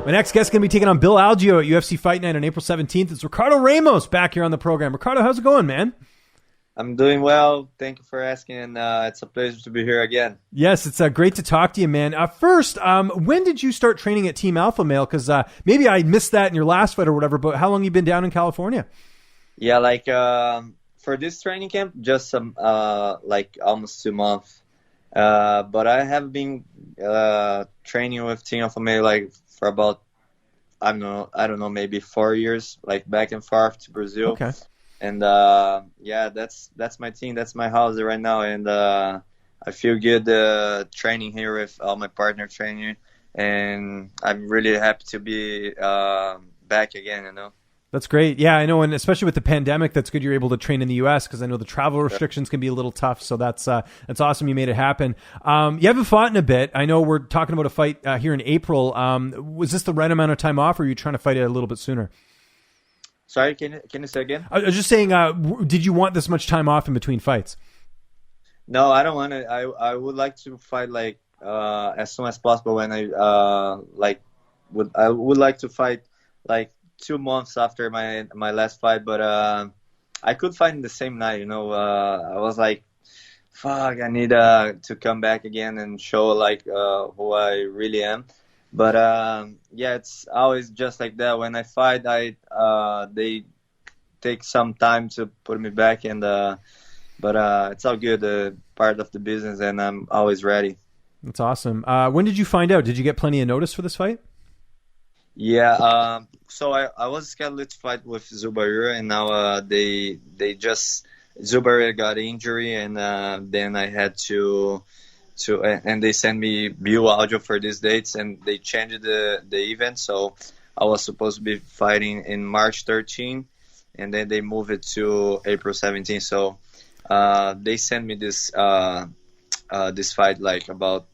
My next guest is going to be taking on Bill Algeo at UFC Fight Night on April 17th. It's Ricardo Ramos back here on the program. Ricardo, how's it going, man? I'm doing well. Thank you for asking. It's a pleasure to be here again. Yes, it's great to talk to you, man. First, when did you start training at Team Alpha Male? Because maybe I missed that in your last fight or whatever, but how long you been down in California? Yeah, for this training camp, just almost 2 months. But I have been training with Team Alpha Male for about, I don't know, maybe 4 years, back and forth to Brazil. Okay. And that's my team, that's my house right now, and I feel good training here with all my partner training, and I'm really happy to be back again. That's great. Yeah, I know, and especially with the pandemic, that's good you're able to train in the U.S. because I know the travel restrictions can be a little tough. So that's awesome you made it happen. You haven't fought in a bit. I know we're talking about a fight here in April. Was this the right amount of time off, or are you trying to fight it a little bit sooner? Sorry, can you say again? I was just saying, did you want this much time off in between fights? No, I don't want to. I would like to fight as soon as possible. When I would like to fight 2 months after my last fight, but I could fight in the same night. I was like, fuck, I need to come back again and show who I really am. But it's always just like that. When I fight, they take some time to put me back, but it's all good, part of the business, and I'm always ready. That's awesome. When did you find out? Did you get plenty of notice for this fight? Yeah. So I was scheduled to fight with Zubair, and now Zubair got injury, and then I had to and they sent me Bill Algeo for these dates, and they changed the event. So I was supposed to be fighting in March 13, and then they moved it to April 17. So they sent me this fight about a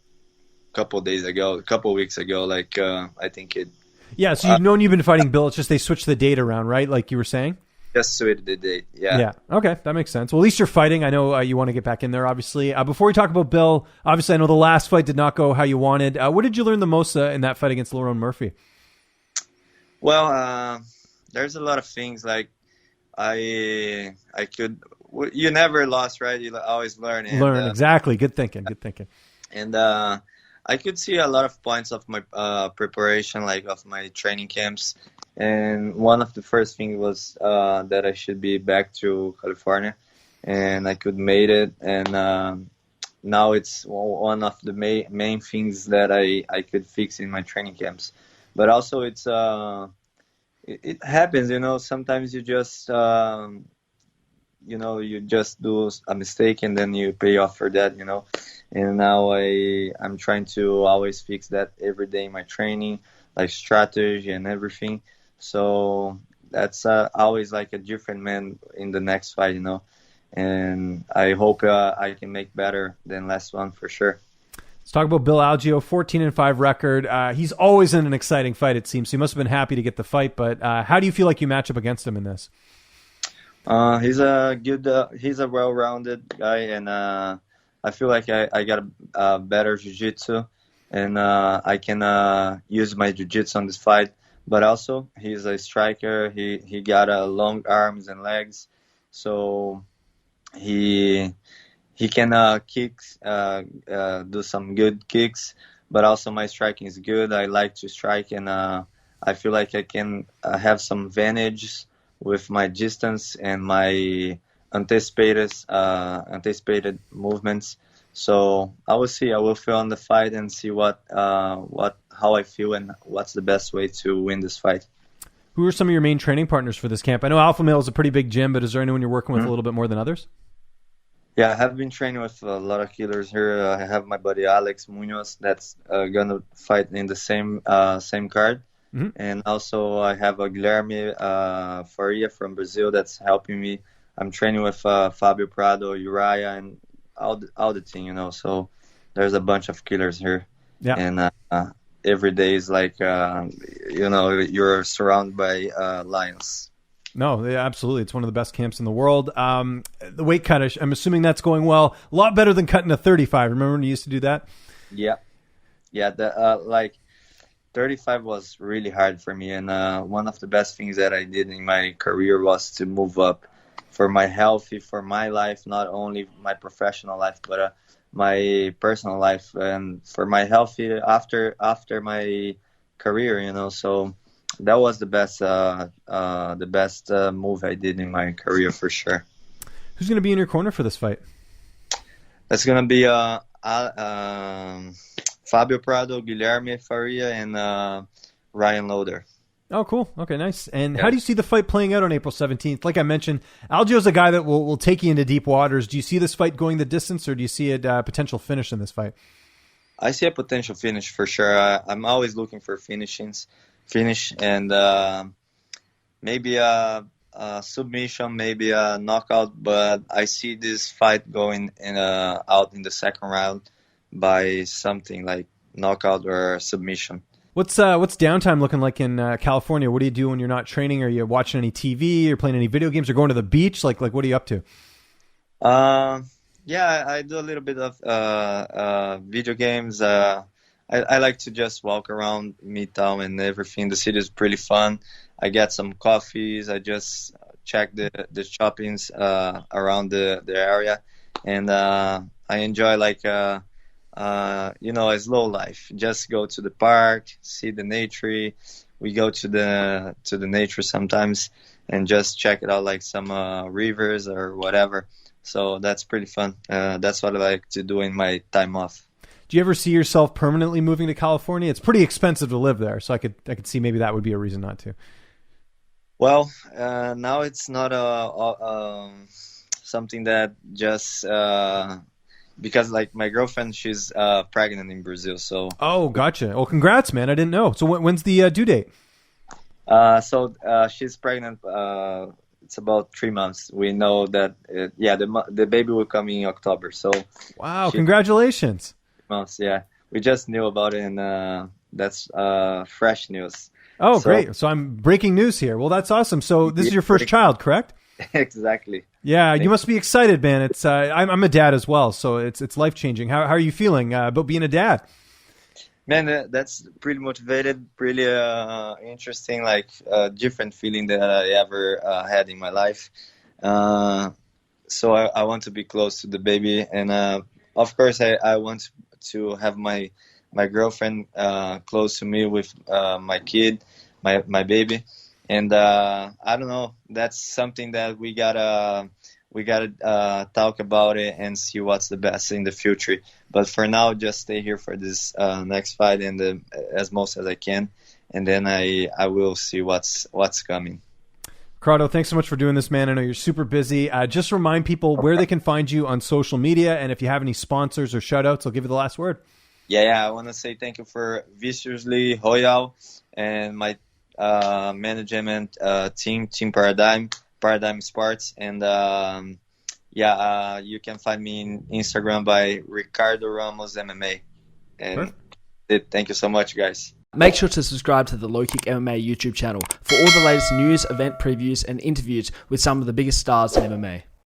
couple weeks ago. I think it. Yeah, so you've known you've been fighting Bill. It's just they switched the date around, right? Like you were saying. Just switched the date. Yeah. Yeah. Okay, that makes sense. Well, at least you're fighting. I know you want to get back in there, obviously. Before we talk about Bill, obviously, I know the last fight did not go how you wanted. What did you learn the most in that fight against Lerone Murphy? Well, there's a lot of things you never lost, right? You always learn. Exactly. Good thinking. And I could see a lot of points of my preparation, of my training camps. And one of the first things was that I should be back to California, and I could made it. And now it's one of the main things that I could fix in my training camps. But also it happens, sometimes you just you just do a mistake and then you pay off for that, And now I'm trying to always fix that every day in my training, strategy and everything. So that's always a different man in the next fight, And I hope I can make better than last one for sure. Let's talk about Bill Algeo, 14-5 record. He's always in an exciting fight, it seems. So he must have been happy to get the fight. But how do you feel like you match up against him in this? He's a well-rounded guy, and I feel like I got a better jiu-jitsu, and I can use my jiu-jitsu on this fight. But also, he's a striker. He got long arms and legs, so he can kick, do some good kicks. But also, my striking is good. I like to strike, and I feel like I can have some advantage with my distance and my anticipated movements. So I will see. I will feel on the fight and see how I feel and what's the best way to win this fight. Who are some of your main training partners for this camp? I know Alpha Male is a pretty big gym, but is there anyone you're working with a little bit more than others? Yeah, I have been training with a lot of killers here. I have my buddy Alex Munoz that's gonna fight in the same card. Mm-hmm. And also I have a Guilherme Faria from Brazil that's helping me. I'm training with Fabio Prado, Uriah, and all the team, So there's a bunch of killers here. Yeah. And every day is you're surrounded by lions. No, yeah, absolutely. It's one of the best camps in the world. The weight cut, I'm assuming that's going well. A lot better than cutting a 35. Remember when you used to do that? Yeah. Yeah. 35 was really hard for me, and one of the best things that I did in my career was to move up for my healthy, for my life, not only my professional life, but my personal life, and for my healthy after my career, you know. So that was the best move I did in my career for sure. Who's going to be in your corner for this fight? That's gonna be Fabio Prado, Guilherme Faria, and Ryan Loader. Oh, cool. Okay, nice. And how do you see the fight playing out on April 17th? Like I mentioned, Algeo's a guy that will take you into deep waters. Do you see this fight going the distance, or do you see a potential finish in this fight? I see a potential finish for sure. I'm always looking for finish, and maybe a submission, maybe a knockout. But I see this fight going out in the second round by something like knockout or submission. What's downtime looking like in California? What do you do when you're not training? Are you watching any TV or playing any video games or going to the beach? Like what are you up to? Yeah, I do a little bit of video games. I like to just walk around Midtown and everything. The city is pretty fun. I get some coffees. I just check the shoppings around the area, and I enjoy a slow life. Just go to the park, see the nature. We go to the nature sometimes and just check it out, like some rivers or whatever. So that's pretty fun. That's what I like to do in my time off. Do you ever see yourself permanently moving to California? It's pretty expensive to live there, so I could see maybe that would be a reason not to. Well, now it's not something that just because like my girlfriend, she's pregnant in Brazil. So oh, gotcha. Well, congrats, man. I didn't know. So when's the due date? So she's pregnant. It's about 3 months. We know that the baby will come in October. So wow, congratulations. Months, yeah. We just knew about it, and that's fresh news. Oh, great. So I'm breaking news here. Well, that's awesome. So this is your first child, correct? Exactly. Yeah, you must be excited, man. It's I'm a dad as well, so it's life-changing. How are you feeling about being a dad? Man, that's pretty motivated, pretty interesting, like different feeling that I ever had in my life. So I want to be close to the baby, and of course I want to have my girlfriend close to me with my kid, my baby, and I don't know. That's something that we gotta talk about it and see what's the best in the future. But for now, just stay here for this next fight and as most as I can, and then I will see what's coming. Ricardo, thanks so much for doing this, man. I know you're super busy. Just remind people where they can find you on social media, and if you have any sponsors or shout-outs, I'll give you the last word. Yeah, I want to say thank you for Viciously Royal and my management team Paradigm Sports, and you can find me in Instagram by Ricardo Ramos MMA. And thank you so much, guys. Make sure to subscribe to the LowKick MMA YouTube channel for all the latest news, event previews, and interviews with some of the biggest stars in MMA.